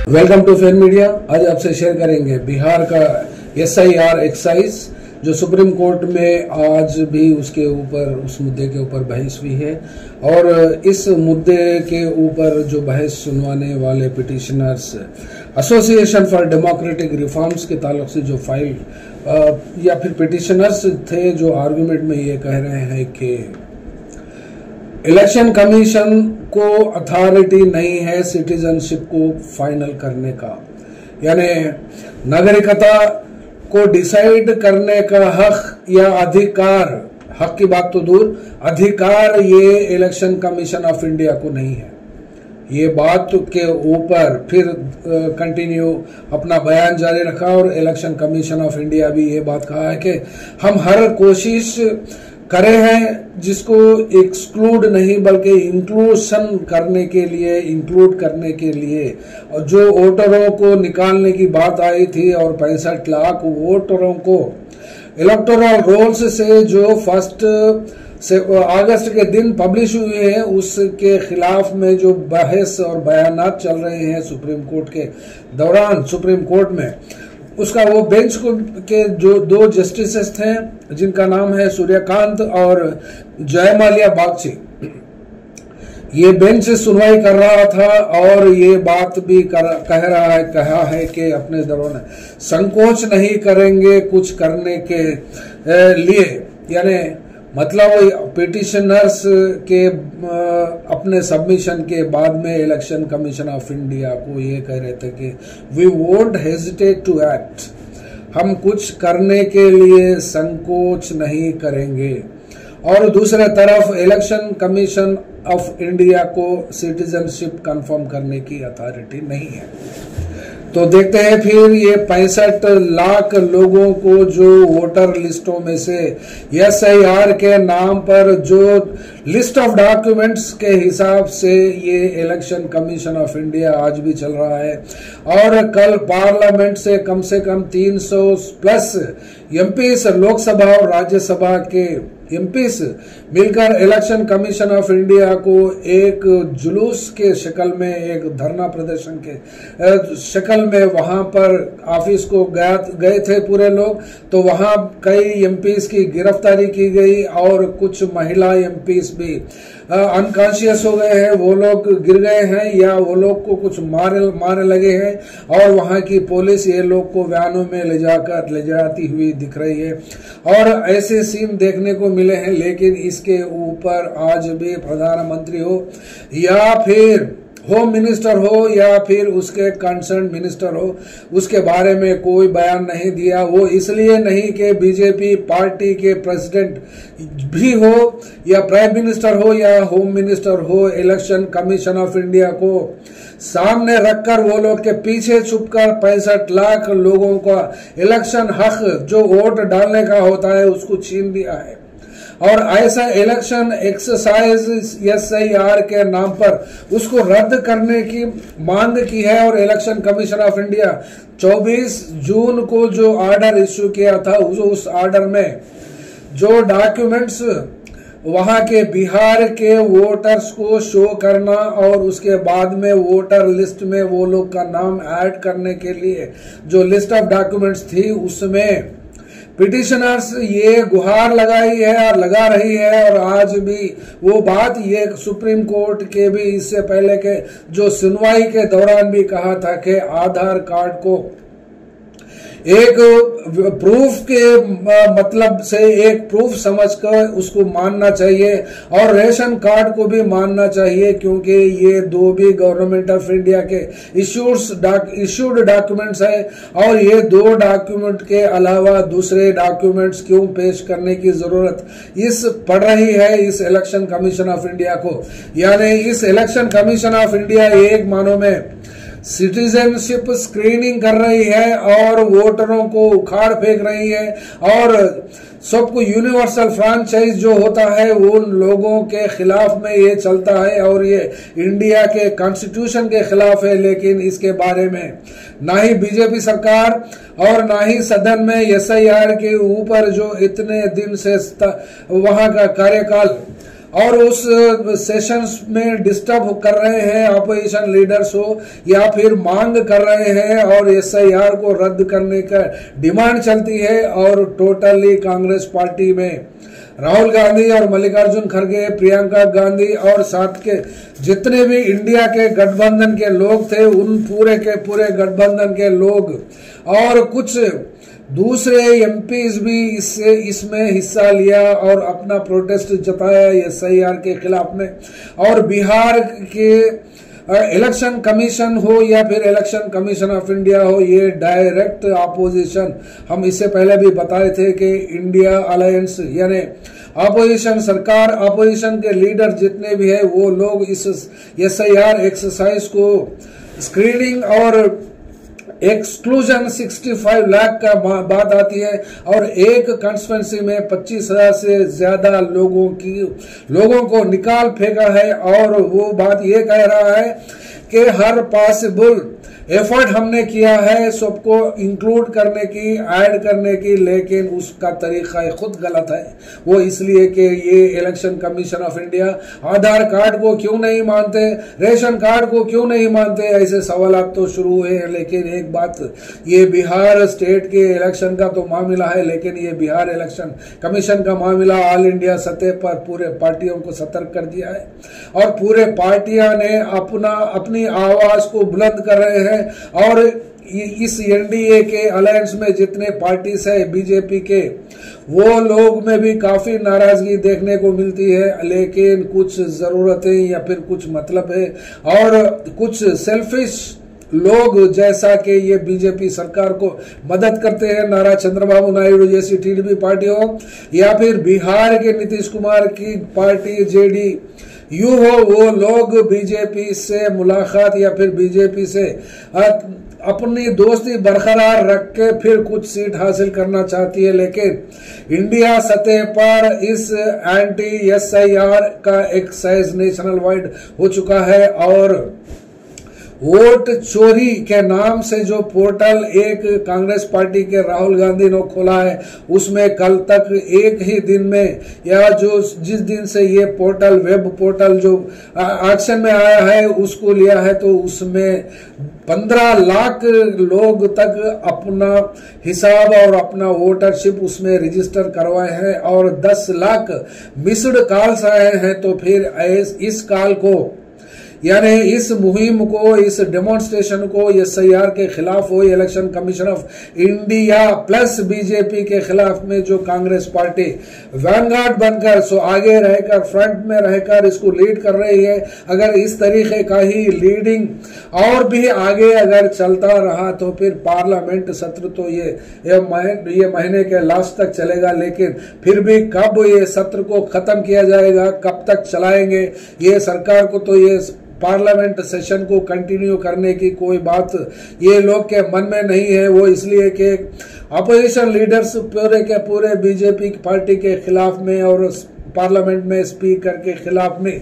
Welcome to fair media. आज आपसे share करेंगे बिहार का SIR एक्साइज जो सुप्रीम कोर्ट में आज भी उसके ऊपर उस मुद्दे के ऊपर बहस हुई है और इस मुद्दे के ऊपर जो बहस सुनवाने वाले petitioners association for democratic reforms के ताल्लुक से जो फाइल या फिर पिटिशनर्स थे जो आर्गुमेंट में ये कह रहे हैं कि इलेक्शन कमीशन को अथॉरिटी नहीं है सिटीजनशिप को फाइनल करने का, यानी नागरिकता को डिसाइड करने का हक या अधिकार, हक की बात तो दूर, अधिकार ये इलेक्शन कमीशन ऑफ इंडिया को नहीं है। ये बात के ऊपर फिर कंटिन्यू अपना बयान जारी रखा और इलेक्शन कमीशन ऑफ इंडिया भी ये बात कहा है कि हम हर कोशिश करे हैं जिसको एक्सक्लूड नहीं बल्कि इंक्लूशन करने के लिए, इंक्लूड करने के लिए, और जो वोटरों को निकालने की बात आई थी और 65 लाख वोटरों को इलेक्टोरल रोल्स से जो 1 अगस्त के दिन पब्लिश हुए हैं उसके खिलाफ में जो बहस और बयानात चल रहे हैं सुप्रीम कोर्ट के दौरान, सुप्रीम कोर्ट में उसका वो बेंच के जो 2 जस्टिसेस थे जिनका नाम है सूर्यकांत और जयमाल्या बागची, ये बेंच सुनवाई कर रहा था और ये बात भी कहा है कि अपने दौरान संकोच नहीं करेंगे कुछ करने के लिए, यानी मतलब पिटिशनर्स के अपने सबमिशन के बाद में इलेक्शन कमीशन ऑफ इंडिया को ये कह रहे थे कि we won't hesitate to act, हम कुछ करने के लिए संकोच नहीं करेंगे। और दूसरे तरफ इलेक्शन कमीशन ऑफ इंडिया को सिटीजनशिप कंफर्म करने की अथॉरिटी नहीं है। तो देखते हैं फिर ये 65 लाख लोगों को जो वोटर लिस्टों में से SIR के नाम पर जो लिस्ट ऑफ डॉक्यूमेंट्स के हिसाब से ये इलेक्शन कमीशन ऑफ इंडिया आज भी चल रहा है और कल पार्लियामेंट से कम 300 प्लस MPs, लोकसभा और राज्यसभा के MPs मिलकर इलेक्शन कमीशन ऑफ इंडिया को एक जुलूस के शक्ल में, एक धरना प्रदर्शन के शक्ल में वहां पर ऑफिस को गए थे पूरे लोग। तो वहां कई MPs की गिरफ्तारी की गई और कुछ महिला MPs भी अनकॉन्शियस हो गए हैं, वो लोग गिर गए हैं या वो लोग को कुछ मारने लगे हैं और वहां की पुलिस ये लोग को वैनों में ले जाती हुई दिख रही है और ऐसे सीन देखने को मिले हैं। लेकिन इसके ऊपर आज भी प्रधानमंत्री हो या फिर होम मिनिस्टर हो या फिर उसके कंसर्न मिनिस्टर हो, उसके बारे में कोई बयान नहीं दिया। वो इसलिए नहीं कि बीजेपी पार्टी के प्रेसिडेंट भी हो या प्राइम मिनिस्टर हो या होम मिनिस्टर हो, इलेक्शन कमीशन ऑफ इंडिया को सामने रखकर वो लोग के पीछे छुपकर 65 लाख लोगों का इलेक्शन हक जो वोट डालने का होता है उसको छीन लिया है। और ऐसा इलेक्शन एक्सरसाइज SIR के नाम पर उसको रद्द करने की मांग की है और इलेक्शन कमीशन ऑफ इंडिया 24 जून को जो ऑर्डर इश्यू किया था उस ऑर्डर में जो डॉक्यूमेंट्स वहां के बिहार के वोटर्स को शो करना और उसके बाद में वोटर लिस्ट में वो लोग का नाम ऐड करने के लिए जो लिस्ट ऑफ डॉक्यूमेंट्स थी उसमें पिटिशनर्स ये गुहार लगाई है और लगा रही है। और आज भी वो बात ये सुप्रीम कोर्ट के भी इससे पहले के जो सुनवाई के दौरान भी कहा था कि आधार कार्ड को एक प्रूफ के मतलब से एक प्रूफ समझकर उसको मानना चाहिए और रेशन कार्ड को भी मानना चाहिए, क्योंकि ये 2 भी गवर्नमेंट ऑफ इंडिया के इश्यूड डॉक्यूमेंट्स है और ये 2 डॉक्यूमेंट के अलावा दूसरे डॉक्यूमेंट्स क्यों पेश करने की जरूरत पड़ रही है इस इलेक्शन कमीशन ऑफ इंडिया को। यानी इस इलेक्शन कमीशन ऑफ इंडिया एक मानो में सिटीजनशिप स्क्रीनिंग कर रही है और वोटरों को उखाड़ फेंक रही है और सबको यूनिवर्सल फ्रेंचाइज जो होता है वो लोगों के खिलाफ में ये चलता है और ये इंडिया के कॉन्स्टिट्यूशन के खिलाफ है। लेकिन इसके बारे में ना ही बीजेपी सरकार और ना ही सदन में SIR के ऊपर जो इतने दिन से वहां का कार्यकाल और उस सेशंस में डिस्टर्ब कर रहे हैं अपोजिशन लीडर्स हो या फिर मांग कर रहे हैं और एसआईआर को रद्द करने का डिमांड चलती है। और टोटली कांग्रेस पार्टी में राहुल गांधी और मल्लिकार्जुन खड़गे, प्रियंका गांधी और साथ के जितने भी इंडिया के गठबंधन के लोग थे, उन पूरे के पूरे गठबंधन के लोग और कुछ दूसरे एमपीज भी इसमें हिस्सा लिया और अपना प्रोटेस्ट जताया एसआईआर के खिलाफ में। और बिहार के इलेक्शन कमीशन हो या फिर इलेक्शन कमीशन ऑफ इंडिया हो, ये डायरेक्ट अपोजिशन, हम इससे पहले भी बताए थे कि इंडिया अलायंस यानी अपोजिशन सरकार, अपोजिशन के लीडर जितने भी है वो लोग इस एसआईआर एक्सरसाइज को स्क्रीनिंग और एक्सक्लूजन 65 लाख का बात आती है और एक कंस्टिट्यूंसी में 25,000 से ज्यादा लोगों को निकाल फेंका है। और वो बात ये कह रहा है कि हर पॉसिबल एफर्ट हमने किया है सबको इंक्लूड करने की, ऐड करने की, लेकिन उसका तरीका खुद गलत है। वो इसलिए कि ये election commission of India Aadhaar card को क्यों नहीं मानते, रेशन कार्ड को क्यों नहीं मानते, ऐसे सवाल तो शुरू हुए हैं। लेकिन एक बात, ये बिहार स्टेट के इलेक्शन का तो मामला है, लेकिन ये बिहार इलेक्शन कमीशन का मामला ऑल इंडिया सतह पर पूरे पार्टियों को सतर्क कर दिया है और पूरे पार्टियां ने अपनी आवाज को बुलंद कर रहे हैं। और इस एनडीए के अलायंस में जितने पार्टीज है बीजेपी के, वो लोग में भी काफी नाराजगी देखने को मिलती है। लेकिन कुछ जरूरतें या फिर कुछ मतलब है और कुछ सेल्फिश लोग जैसा कि ये बीजेपी सरकार को मदद करते हैं, नारा चंद्रबाबू नायडू जैसी टीडीपी पार्टी हो या फिर बिहार के नीतीश कुमार की पार्टी जेडीयू हो, वो लोग बीजेपी से मुलाकात या फिर बीजेपी से अपनी दोस्ती बरकरार रख के फिर कुछ सीट हासिल करना चाहती है। लेकिन इंडिया सतह पर इस एंटी एसआईआर का एक्सरसाइज नेशनल वाइड हो चुका है और वोट चोरी के नाम से जो पोर्टल एक कांग्रेस पार्टी के राहुल गांधी ने खोला है, उसमें कल तक एक ही दिन में या जो जिस दिन से ये पोर्टल वेब पोर्टल जो एक्शन में आया है उसको लिया है, तो उसमें 15 लाख लोग तक अपना हिसाब और अपना वोटरशिप उसमें रजिस्टर करवाए हैं और 10 लाख मिस्ड कॉल्स आए हैं। तो फिर इस कॉल को यानी इस मुहिम को, इस डेमोन्स्ट्रेशन को एसआईआर के खिलाफ हो, election commission of India plus BJP के खिलाफ में जो कांग्रेस पार्टी वैनगार्ड बनकर सो आगे रहकर फ्रंट में रहकर इसको लीड कर रही है, अगर इस तरीके का ही लीडिंग और भी आगे अगर चलता रहा तो फिर पार्लियामेंट सत्र तो ये महीने के लास्ट तक चलेगा। लेकिन फिर भी कब ये सत्र को खत्म किया जाएगा, कब तक चलाएंगे, ये सरकार को तो ये पार्लियामेंट सेशन को कंटिन्यू करने की कोई बात ये लोग के मन में नहीं है। वो इसलिए कि अपोजिशन लीडर्स पूरे के पूरे बीजेपी पार्टी के खिलाफ में और पार्लियामेंट में स्पीकर के खिलाफ में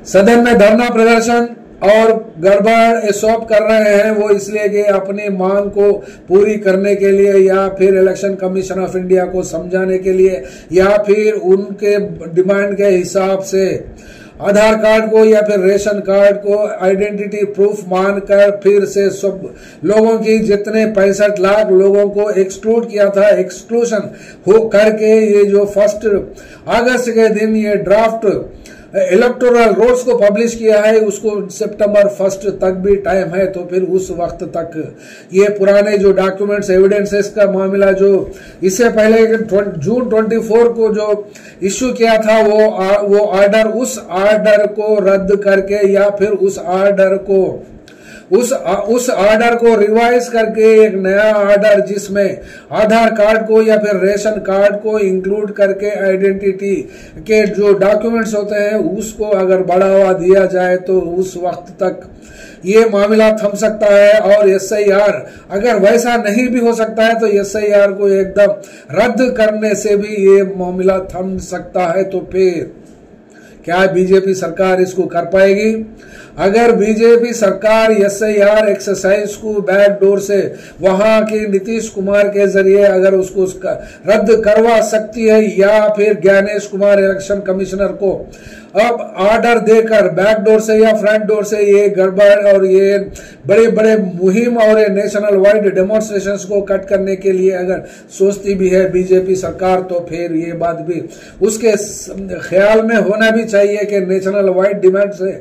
सदन में धरना प्रदर्शन और गड़बड़ सौंप कर रहे हैं। वो इसलिए कि अपनी मांग को पूरी करने के लिए या फिर इलेक्शन कमीशन ऑफ इंडिया को समझाने के लिए या फिर उनके डिमांड के हिसाब से आधार कार्ड को या फिर रेशन कार्ड को आइडेंटिटी प्रूफ मानकर फिर से सब लोगों की जितने 65 लाख लोगों को एक्सक्लूड किया था, एक्सक्लूशन हो करके ये जो 1 अगस्त के दिन ये ड्राफ्ट इलेक्टोरल रोल्स को पब्लिश किया है, उसको सितंबर 1 तक भी टाइम है। तो फिर उस वक्त तक ये पुराने जो डॉक्यूमेंट्स एविडेंसेस का मामला जो इससे पहले जून 24 को जो इश्यू किया था वो ऑर्डर, उस ऑर्डर को रद्द करके या फिर उस ऑर्डर को रिवाइज करके एक नया ऑर्डर जिसमें आधार कार्ड को या फिर रेशन कार्ड को इंक्लूड करके आइडेंटिटी के जो डॉक्यूमेंट्स होते हैं उसको अगर बढ़ावा दिया जाए तो उस वक्त तक ये मामला थम सकता है। और एसआईआर अगर वैसा नहीं भी हो सकता है तो एसआईआर को एकदम रद्द करने से भी ये मामला थम सकता है। तो फिर क्या बीजेपी सरकार इसको कर पाएगी? अगर बीजेपी सरकार एसआईआर एक्सरसाइज को बैकडोर से वहां के नीतीश कुमार के जरिए अगर उसको रद्द करवा सकती है, या फिर ज्ञानेश कुमार इलेक्शन कमिश्नर को अब ऑर्डर देकर बैकडोर से या फ्रंट डोर से ये गड़बड़ और ये बड़े बड़े मुहिम और नेशनल वाइड डेमोन्स्ट्रेशंस को कट करने के लिए अगर सोचती भी है बीजेपी सरकार, तो फिर ये बात भी उसके ख्याल में होना भी चाहिए कि नेशनल वाइड डिमांड से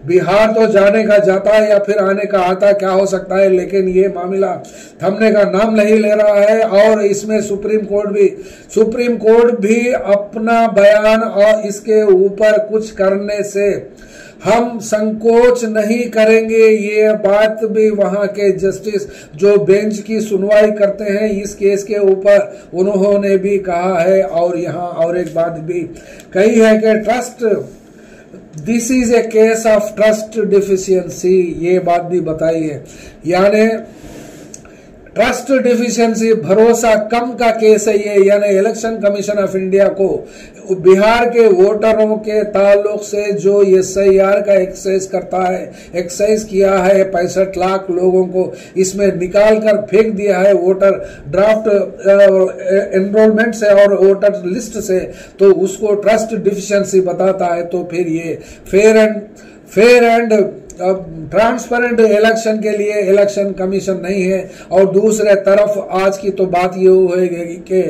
बिहार तो जाने का जाता है या फिर आने का आता, क्या हो सकता है, लेकिन ये मामला थमने का नाम नहीं ले रहा है। और इसमें सुप्रीम कोर्ट भी अपना बयान और इसके ऊपर कुछ करने से हम संकोच नहीं करेंगे, ये बात भी वहां के जस्टिस जो बेंच की सुनवाई करते हैं इस केस के ऊपर उन्होंने भी कहा है। और यहाँ और एक बात भी कही है कि trust, this is a case of trust deficiency, ये बात भी बताई है, यानी ट्रस्ट डिफिशियंसी, भरोसा कम का केस है ये। यानी इलेक्शन कमीशन ऑफ इंडिया को बिहार के वोटरों के ताल्लुक से जो एसआईआर का एक्सरसाइज किया है 65 लाख लोगों को इसमें निकाल कर फेंक दिया है वोटर ड्राफ्ट एनरोलमेंट से और वोटर लिस्ट से, तो उसको ट्रस्ट डिफिशियंसी बताता है। तो फिर ये फेयर एंड ट्रांसपेरेंट इलेक्शन के लिए इलेक्शन कमीशन नहीं है। और दूसरे तरफ आज की तो बात ये होगी कि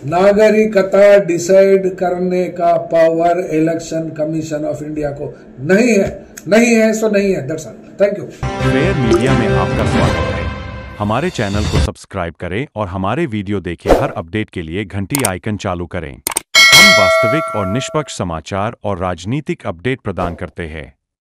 नागरिकता डिसाइड करने का power election commission of India को नहीं है, सो नहीं है। That's all, thank you. Fair media में आपका स्वागत है। हमारे चैनल को सब्सक्राइब करें और हमारे वीडियो देखें। हर अपडेट के लिए घंटी आइकन चालू करें। हम वास्तविक और निष्पक्ष समाचार और राजनीतिक अपडेट प्रदान करते हैं।